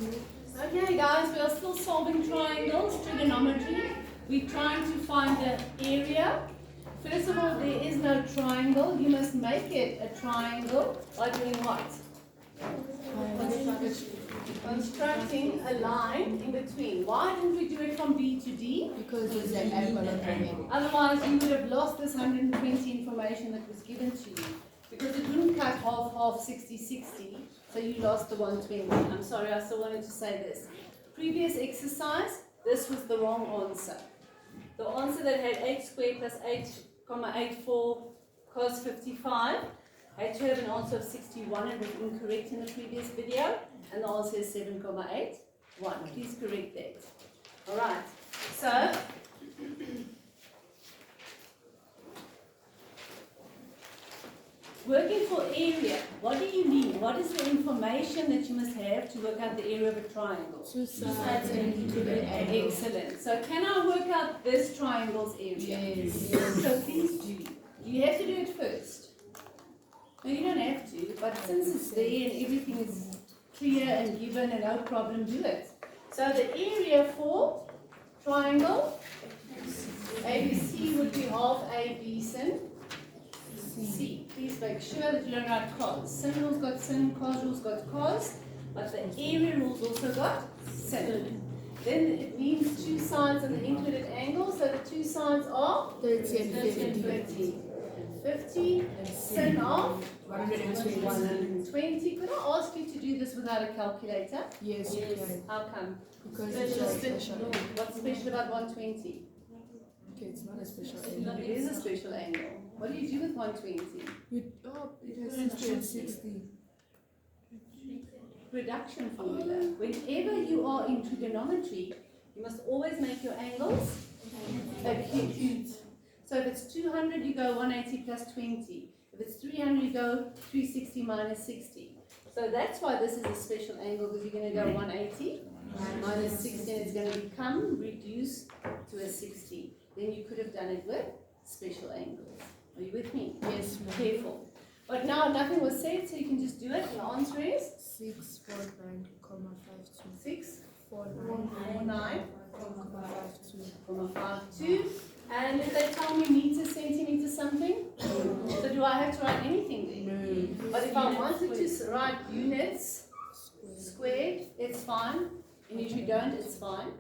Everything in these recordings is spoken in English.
Okay guys, we are still solving triangles, trigonometry. We're trying to find the area. First of all, there is no triangle. You must make it a triangle by doing what? Constructing a line in between. Why didn't we do it from B to D? Because it's an angle. Otherwise, you would have lost this 120 information that was given to you. Because it wouldn't cut half, 60, 60. So you lost the 120. I'm sorry, I still wanted to say this. Previous exercise, this was the wrong answer. The answer that had 8 squared plus 8,84 cos 55 had to have an answer of 61 and was incorrect in the previous video. And the answer is 7,81. Please correct that. Alright, so working for area, what do you need? What is the information that you must have to work out the area of a triangle? Two sides and included angle. Excellent. So can I work out this triangle's area? Yes. So please do. Do you have to do it first? No, you don't have to, but since it's there and everything is clear and given and no problem, do it. So the area for triangle ABC would be half AB sin C. Please make sure that you don't write cos. Sin rules got sin, cos rules got cos, but the area rules also got sin. Then it means two sides and the included angle, so the two sides are 30 and 50. 50. 50 sin of 120. 120. Could I ask you to do this without a calculator? Yes, you can. How come? Because it's a special angle. What's special about 120? Okay, it's not a special angle. It is a special angle. What do you do with 120? It has 60 and 60. Reduction formula. Whenever you are in trigonometry, you must always make your angles acute. So if it's 200, you go 180 plus 20. If it's 300, you go 360 minus 60. So that's why this is a special angle, because you're going to go 180 minus 60 and it's going to become reduced to a 60. Then you could have done it with special angles. Are you with me? Yes, ma'am. Careful. But now nothing was said, so you can just do it. The answer is 649,52. 649,52. 52. And if they tell me meters, centimeters, something, so do I have to write anything there? No. But if I wanted to write units squared, it's fine. And if you don't, it's fine.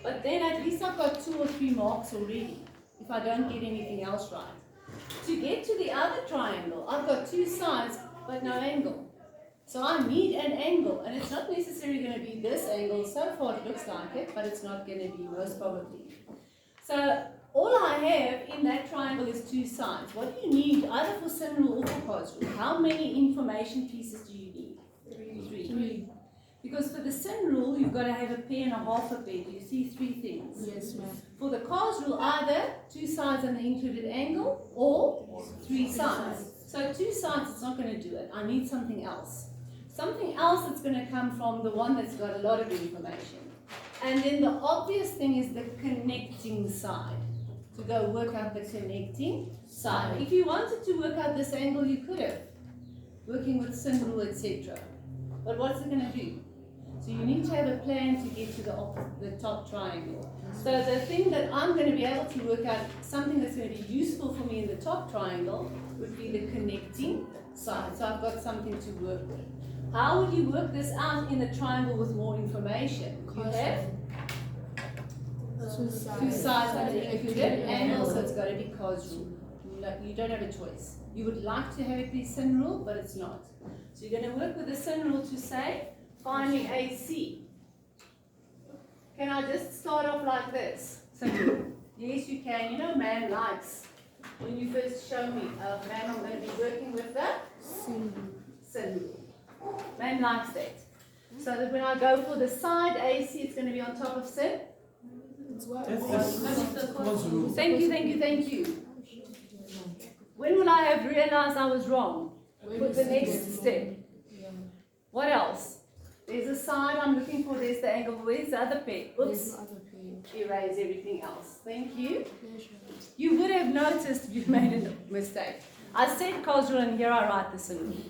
But then at least I've got 2 or 3 marks already, if I don't get anything else right. To get to the other triangle, I've got 2 sides, but no angle. So I need an angle, and it's not necessarily going to be this angle. So far it looks like it, but it's not going to be, most probably. So all I have in that triangle is 2 sides. What do you need, either for sin rule or for cos rule? How many information pieces do you need? 3. Because for the sin rule, you've got to have a pair and a half a pair. Do you see 3 things? Yes, ma'am. For the cos rule, either 2 sides and the included angle, or 3 sides. So 2 sides, it's not going to do it. I need something else. Something else that's going to come from the one that's got a lot of information. And then the obvious thing is the connecting side. To go work out the connecting side. If you wanted to work out this angle, you could have. Working with sin rule, etc. But what's it going to do? So you need to have a plan to get to the top triangle. So the thing that I'm going to be able to work out, something that's going to be useful for me in the top triangle, would be the connecting side. So I've got something to work with. How would you work this out in a triangle with more information? You have 2 2 sides and an included angle, so it's got to be cos rule. You don't have a choice. You would like to have it be sin rule, but it's not. So you're going to work with the sin rule to say, finding AC. Can I just start off like this? Yes, you can. You know, man likes, when you first show me, man, I'm going to be working with the sin rule. Man likes that. So that when I go for the side AC, it's going to be on top of sin. Thank you. When will I have realized I was wrong? With the next step. What else? There's a side I'm looking for, there's the angle. Where's the other pair? Oops. Erase everything else. Thank you. You would have noticed if you made a mistake. I said cos rule and here I write the sin rule.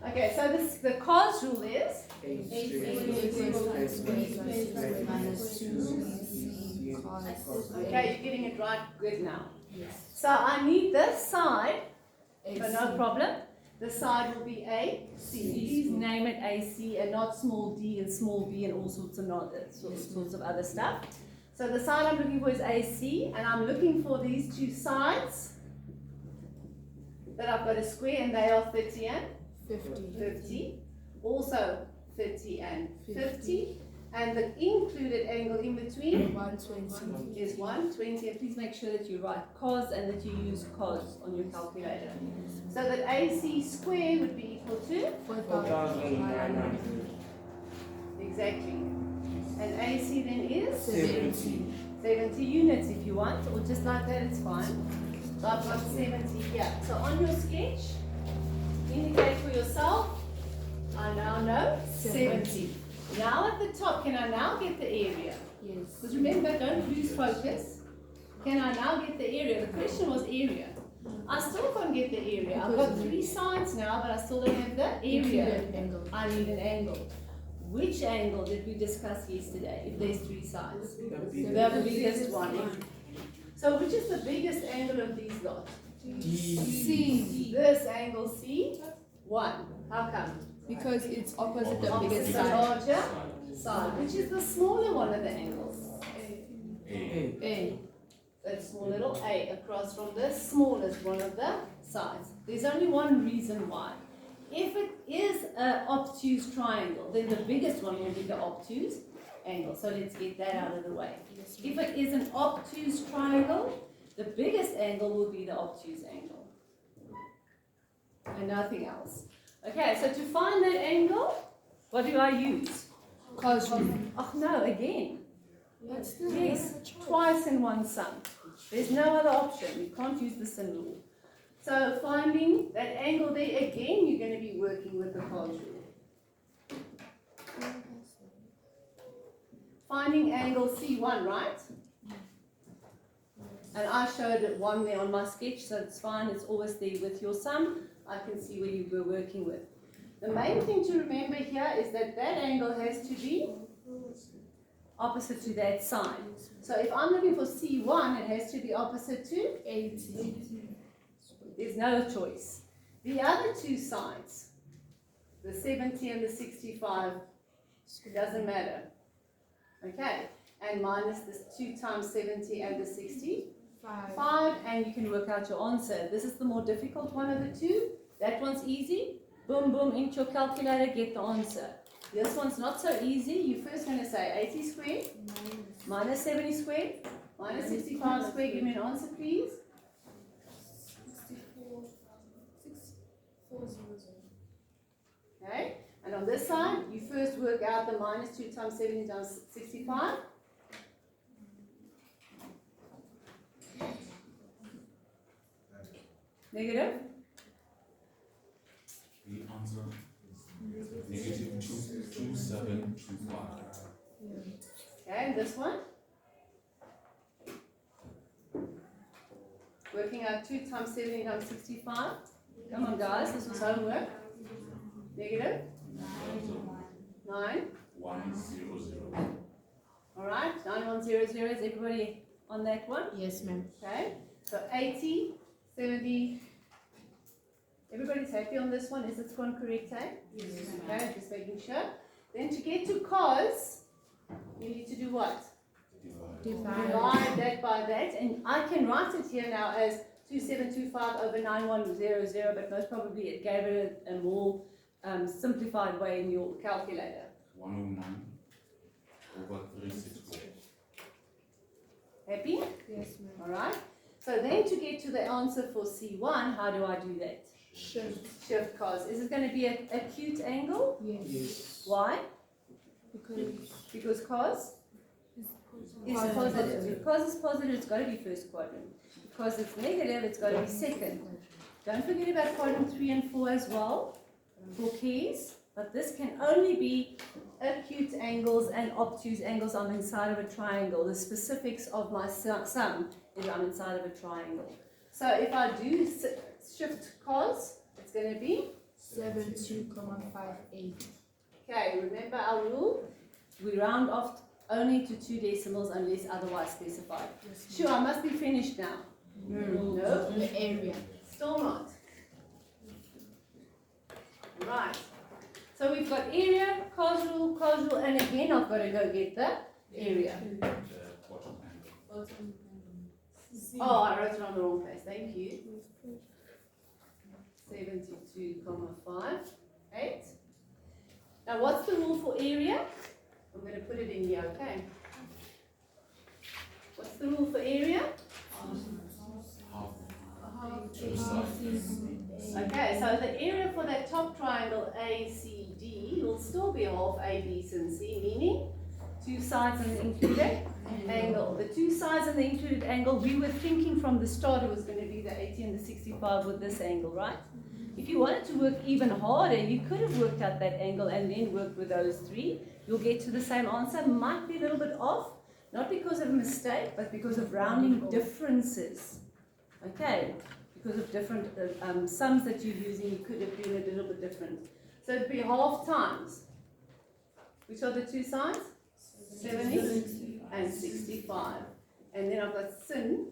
Okay, so the cos rule is okay, you're getting it right. Good now. So I need this side, but no problem. The side will be AC. Please name it AC and not small d and small b and all sorts of sorts of other stuff. So the side I'm looking for is AC, and I'm looking for these two sides that I've got a square, and they are 30 and 50. Also 30 and 50. And the included angle in between 120 is 120. And please make sure that you write cos and that you use cos on your calculator. So that AC squared would be equal to 4,900. exactly. And AC then is 70. 70 units if you want, or just like that, it's fine. So I've got 70 here. So on your sketch, indicate for yourself, I now know 70. Now at the top, can I now get the area? Yes. Because remember, don't lose focus. Can I now get the area? The question was area. I still can't get the area. I've got 3 sides now, but I still don't have the area. Angle. I need an angle. Which angle did we discuss yesterday, if there's 3 sides? The biggest one. So which is the biggest angle of these lot? C. This angle C, 1. How come? Because it's opposite the Opposite biggest the side. larger side, which is the smaller one of the angles. A. That small little a across from the smallest one of the sides. There's only one reason why. If it is an obtuse triangle, then the biggest one will be the obtuse angle. So let's get that out of the way. If it is an obtuse triangle, the biggest angle will be the obtuse angle. And nothing else. Okay, so to find that angle, what do I use? Cos rule. Oh no, again. That's the Yes, twice in one sum. There's no other option. You can't use the sin rule. So finding that angle there, again, you're going to be working with the cos rule. Finding angle C1, right? And I showed one there on my sketch, so it's fine. It's always there with your sum. I can see where you were working with. The main thing to remember here is that that angle has to be opposite to that side. So if I'm looking for C1, it has to be opposite to 80. There's no choice. The other 2 sides, the 70 and the 65, doesn't matter. Okay, and minus this 2 times 70 and the 65, and you can work out your answer. This is the more difficult one of the 2. That one's easy. Boom, boom, into your calculator, get the answer. This one's not so easy. You're first going to say 80 squared minus 70 squared minus 65 squared. Give me an answer, please. 64,6,400. Okay, and on this side, you first work out the minus 2 times 70 times 65. Negative? The answer is negative 2725. Okay, and this one? Working out 2 times 70 times 65. Come on, guys, this was homework. Negative? 9. 100. Alright, 9100. Is everybody on that one? Yes, ma'am. Okay, so 80, 70. Everybody's happy on this one? Is this one correct, eh? Yes. Okay, just making sure. Then to get to cos, you need to do what? Divide that by that. And I can write it here now as 2725 over 9100, but most probably it gave it a more simplified way in your calculator. 109 over 364. Happy? Yes, ma'am. Alright. So then to get to the answer for C1, how do I do that? Shift. Shift cos. Is it going to be an acute angle? Yes. Why? Because Because cos is Positive. positive. If cos is positive, it's got to be first quadrant. Because it's negative, it's got to be second. Don't forget about quadrant 3 and 4 as well for keys. But this can only be acute angles and obtuse angles on the inside of a triangle. The specifics of my sum is I'm inside of a triangle. So if I do shift cos, it's going to be 72,58. Okay, remember our rule? We round off only to 2 decimals unless otherwise specified. Yes, Sure, I must be finished now. No, The area. still not. Right. So we've got area, causal, and again I've got to go get the area. The bottom angle. Oh, I wrote it on the wrong place. Thank you. 72,58. Now what's the rule for area? I'm going to put it in here, okay? What's the rule for area? Half. Two sides. Okay, so the area for that top triangle ACD will still be half AB and C, meaning 2 sides and the included angle. The 2 sides and the included angle, we were thinking from the start it was going to be the 80 and the 65 with this angle, right? If you wanted to work even harder, you could have worked out that angle and then worked with those 3. You'll get to the same answer. Might be a little bit off, not because of a mistake, but because of rounding differences. Okay, because of different sums that you're using, you could have been a little bit different. So it'd be half times. Which are the 2 sides? 70 and 65. And then I've got sin,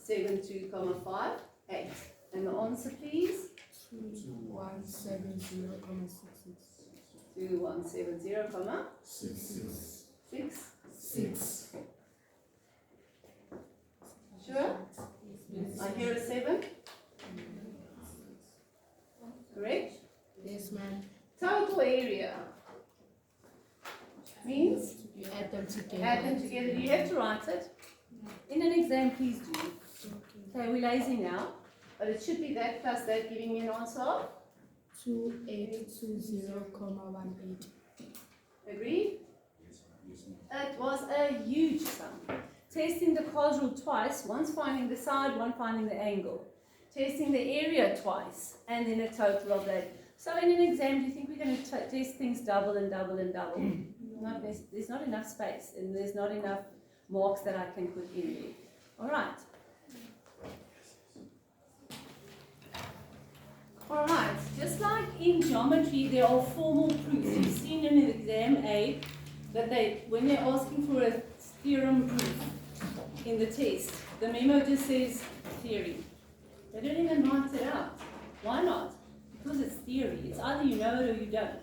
72,58. And the answer, please? 2170,66. 2170,66. 6. Sure? I hear a 7. Correct? Yes, ma'am. Total area means Add them together. add them together. You have to write it. In an exam, please do. Okay, we're lazy now, but it should be that plus that giving me an answer of. 2820,18. Agreed? Yes, ma'am. It was a huge sum. Testing the causal twice, once finding the side, one finding the angle. Testing the area twice, and then a total of that. So in an exam, do you think we're going to test things double and double and double? There's not enough space, and there's not enough marks that I can put in there. All right. All right. Just like in geometry, there are formal proofs. You've seen in the exam aid that when they're asking for a theorem proof in the test, the memo just says theory. They don't even write it out. Why not? Because it's theory. It's either you know it or you don't.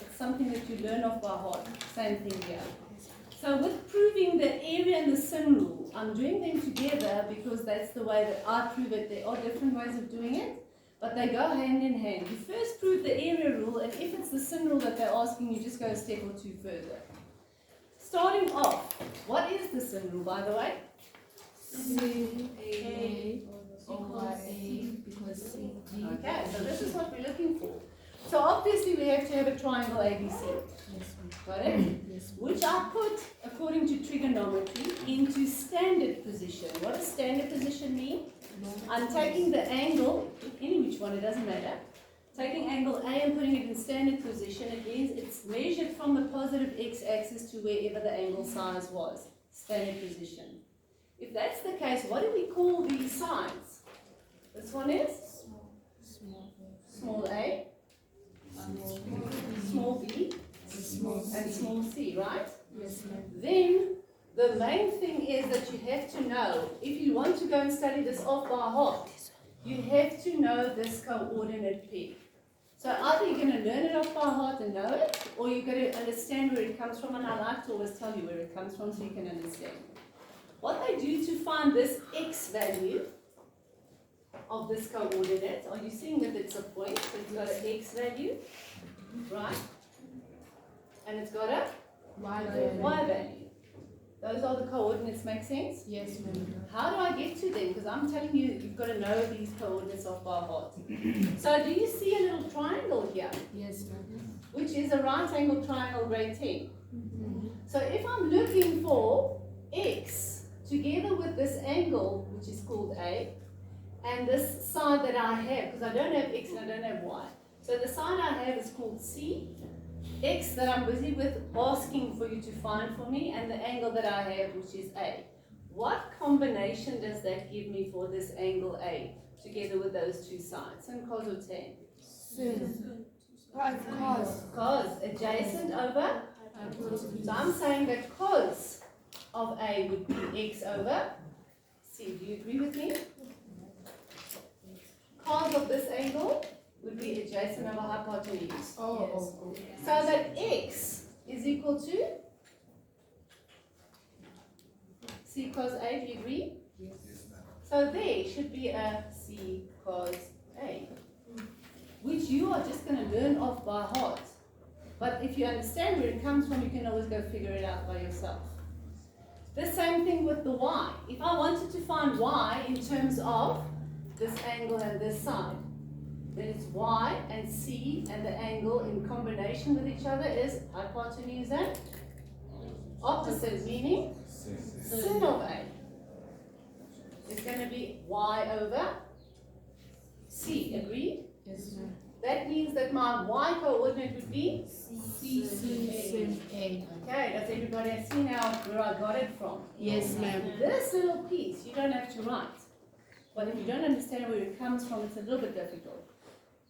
It's something that you learn off by heart. Same thing here. So with proving the area and the sin rule, I'm doing them together because that's the way that I prove it. There are different ways of doing it, but they go hand in hand. You first prove the area rule, and if it's the sin rule that they're asking, you just go a step or 2 further. Starting off, what is the sin rule, by the way? A over A because C, D. Okay, so this is what we're looking for. So obviously we have to have a triangle ABC. Yes, ma'am. Got it? Yes, ma'am. Which I put, according to trigonometry, into standard position. What does standard position mean? I'm taking the angle, any which one, it doesn't matter. Taking angle A and putting it in standard position, it means it's measured from the positive x-axis to wherever the angle size was. Standard position. If that's the case, what do we call these sides? This one is small a, small b, and small c, right? Yes, ma'am. Then the main thing is that you have to know, if you want to go and study this off by heart, you have to know this coordinate pair. So either you're going to learn it off by heart and know it, or you're going to understand where it comes from, and I like to always tell you where it comes from so you can understand. What they do to find this x value of this coordinate, are you seeing that it's a point? So it's got an x value, right? And it's got a Y y value. Those are the coordinates, make sense? Yes, ma'am. How do I get to them? Because I'm telling you, you've got to know these coordinates off by heart. So do you see a little triangle here, Yes, ma'am. which is a right angle triangle grade 10? So if I'm looking for x together with this angle, which is called A, and this side that I have, because I don't have x and I don't have y. So the side I have is called C, x that I'm busy with asking for you to find for me, and the angle that I have, which is A. What combination does that give me for this angle A, together with those 2 sides? And cos of 10. Cos adjacent over. So I'm saying that cos of A would be x over c. Do you agree with me? Cos of this angle would be adjacent over hypotenuse. So that x is equal to c cos A. Do you agree? So there should be a c cos A, which you are just going to learn off by heart. But if you understand where it comes from, you can always go figure it out by yourself. The same thing with the y. If I wanted to find y in terms of this angle and this side, then it's y and c, and the angle in combination with each other is hypotenuse and opposite, meaning sin of A. It's going to be y over c. Agreed? Yes, ma'am. That means that my y coordinate would be Sin A. okay. Does everybody see now where I got it from? Yes, ma'am. This little piece you don't have to write. But if you don't understand where it comes from, it's a little bit difficult.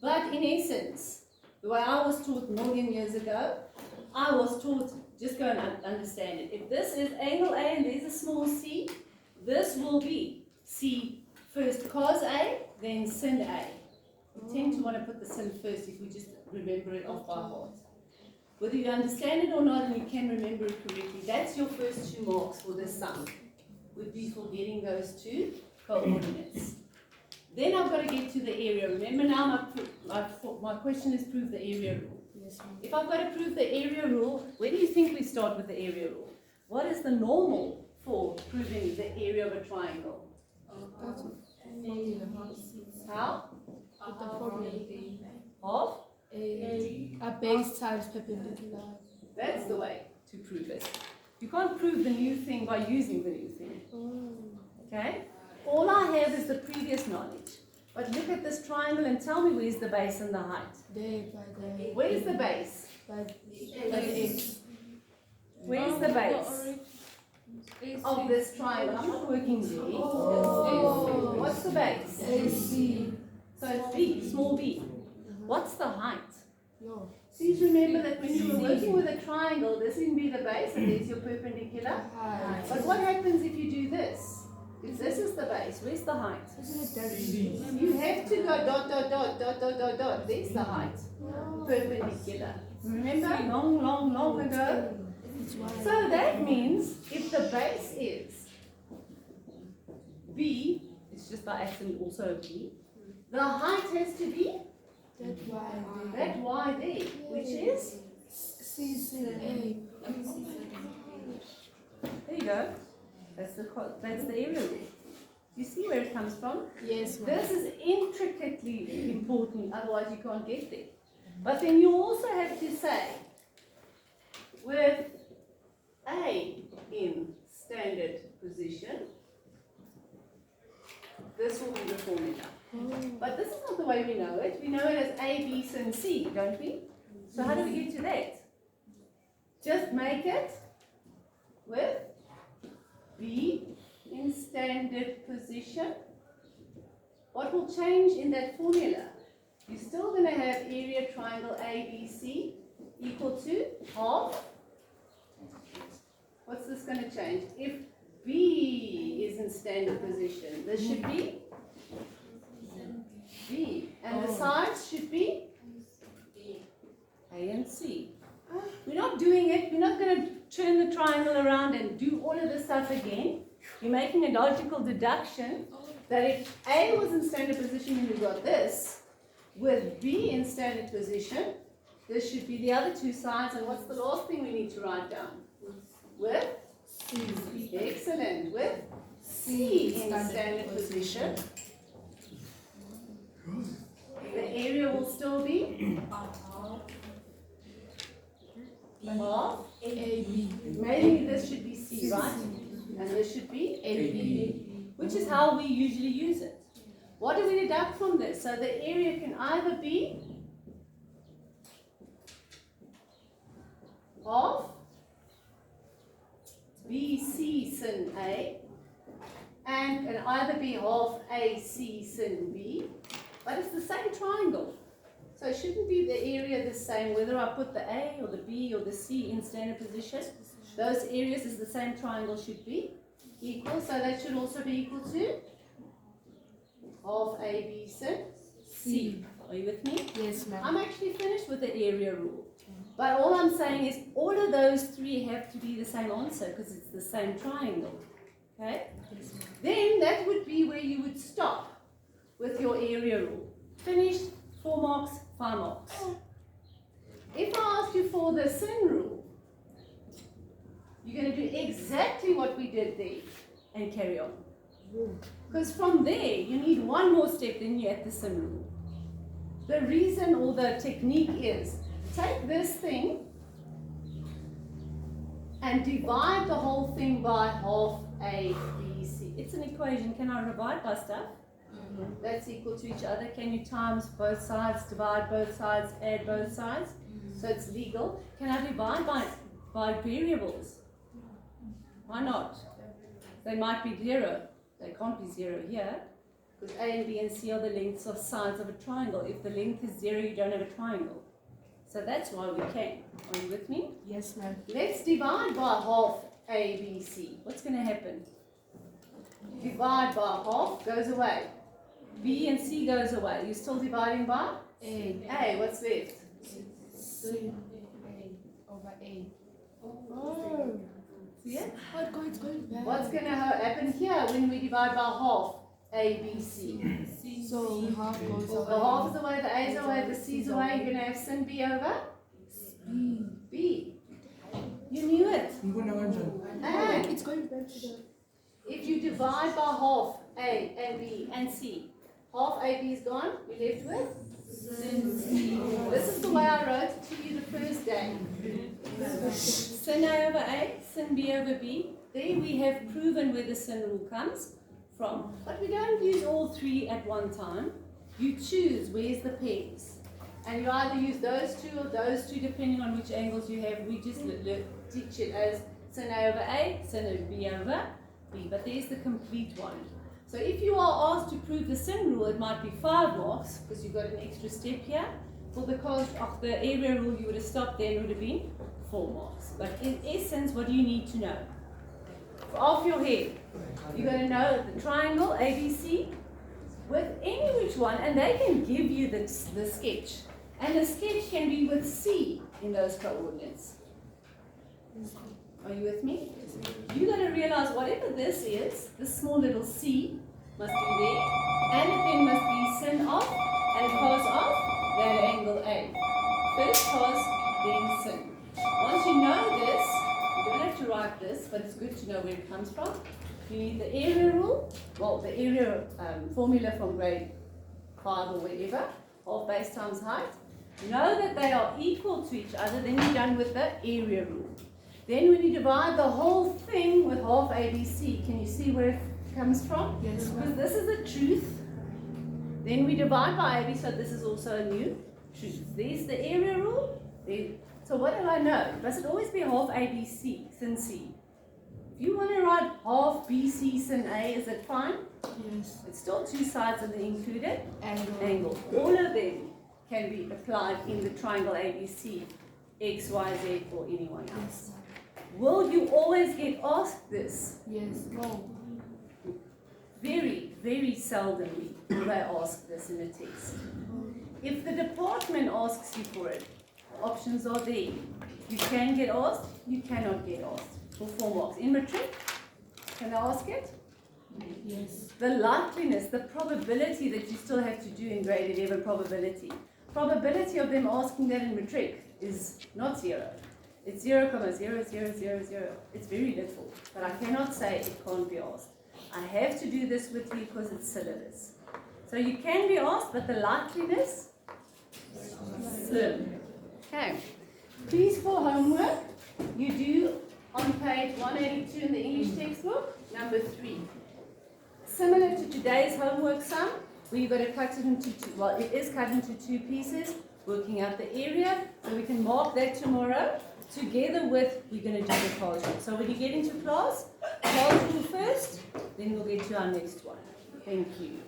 But in essence, the way I was taught a million years ago, I was taught, just go and understand it. If this is angle A and there's a small c, this will be c first cos A, then sin A. We tend to want to put the sin first if we just remember it off by heart. Whether you understand it or not and you can remember it correctly, that's your first 2 marks for this sum, would be for getting those 2 coordinates. Then I've got to get to the area. Remember now my question is prove the area rule. Yes, ma'am. If I've got to prove the area rule, where do you think we start with the area rule? What is the normal for proving the area of a triangle? How? With the formula. Of? A base times perpendicular. That's the way to prove it. You can't prove the new thing by using the new thing. Okay? All I have is the previous knowledge. But look at this triangle and tell me where's the base and the height. There by the Where's the base? by the X. Where's the base of this triangle? I'm not working there. What's the base? AC. So it's b, small b. What's the height? No. Please remember that when you were working with a triangle, this will be the base and there's your perpendicular. Height. But what happens if you do this? If this is the base, where's the height? Isn't it that? You have to go dot, dot, dot, dot, dot, dot, dot. There's the height. Perpendicular. Remember? Long ago? So that means if the base is b, it's just by accident also a b, the height has to be That Y. that y there, which is, C sin A. there you go. That's the area rule. You see where it comes from? Yes, ma'am. This is intricately important, otherwise you can't get there. But then you also have to say, with A in standard position, this will be the formula. But this is not the way we know it. We know it as A, B, sin, C, don't we? So how do we get to that? Just make it with B in standard position. What will change in that formula? You're still going to have area triangle ABC equal to half. What's this going to change? If B is in standard position, this should be B. And the sides should be A and C. We're not doing it. We're not going to turn the triangle around and do all of this stuff again. You're making a logical deduction that if A was in standard position and we got this, with B in standard position, this should be the other 2 sides. And what's the last thing we need to write down? With C. Excellent. With C in standard position. The area will still be half. AB. Maybe this should be C, right? And this should be AB. which is how we usually use it. What do we deduct from this? So the area can either be half BC sin A and can either be half AC sin B, but it's the same triangle. So shouldn't be the area the same whether I put the A or the B or the C in standard position. Those areas is the same triangle should be equal. So that should also be equal to half A, B, C. Are you with me? Yes, ma'am. I'm actually finished with the area rule. But all I'm saying is all of those three have to be the same answer because it's the same triangle. Okay? Then that would be where you would stop with your area rule. Finished, 4 marks, 5 marks. If I ask you for the sin rule, you're going to do exactly what we did there and carry on. Because from there, you need one more step than you at the sin rule. The reason or the technique is, take this thing and divide the whole thing by half A, B, C. It's an equation. Can I divide by stuff? That's equal to each other. Can you times both sides, divide both sides, add both sides? So it's legal. Can I divide by variables? Why not? They might be 0. They can't be 0 here. Because A and B and C are the lengths of sides of a triangle. If the length is 0, you don't have a triangle. So that's why we can. Are you with me? Yes, ma'am. Let's divide by half A, B, C. What's going to happen? Divide by half goes away. B and C goes away. You're still dividing by? A. What's left? C over A. Oh. See it? It's going back. What's going to happen here when we divide by half? A, B, C. So half goes The away. half is away, the A is away, the C is away. You're going to have sin B over B. You knew it. And It's going back to the. if you divide by half A and B and C, half A, B is gone, you're left with sin C. This is the way I wrote it to you the first day. Sin A over A, sin B over B. There we have proven where the sin rule comes from. But we don't use all three at one time. You choose where's the pairs. And you either use those two or those two depending on which angles you have. We just teach it as sin A over A, sin over B over B. But there's the complete one. So if you are asked to prove the sin rule, it might be 5 marks because you've got an extra step here. For the area rule, you would have stopped there and it would have been 4 marks. But in essence, what do you need to know? Off your head, you're going to know the triangle ABC with any which one, and they can give you the sketch. And the sketch can be with C in those coordinates. Are you with me? You're going to realize whatever this is, this small little C must be there, and it then must be sin off and cos off that angle A. First cos, then sin. Once you know this, you don't have to write this, but it's good to know where it comes from. You need the area rule, well, the area formula from grade 5 or whatever, half base times height. Know that they are equal to each other, then you're done with the area rule. Then when you divide the whole thing with half ABC, can you see where it comes from? Yes, Because this is the truth. Then we divide by AB, so this is also a new truth. There's the area rule. So what do I know? Must it always be half ABC, sin C? If you want to write half BC sin A, is it fine? Yes. It's still 2 sides of the included Angle. All of them can be applied in the triangle ABC, X, Y, Z, or anyone else. Will you always get asked this? Yes. No. Very, very seldomly will they ask this in a test. If the department asks you for it, the options are there. You can get asked, you cannot get asked for 4 marks. In matric, can I ask it? Yes. The likeliness, the probability that you still have to do in grade 11 probability. Probability of them asking that in matric is not 0. It's 0,0000. It's very little, but I cannot say it can't be asked. I have to do this with you because it's syllabus. So you can be asked, but the likeliness, slim. Okay. Please, for homework, you do on page 182 in the English textbook, number 3. Similar to today's homework sum, where you've got to cut it into it is cut into 2 pieces, working out the area, so we can mark that tomorrow, together with, we're going to do the class rule. So when you get into class rule first, then we'll get to our next one. Thank you.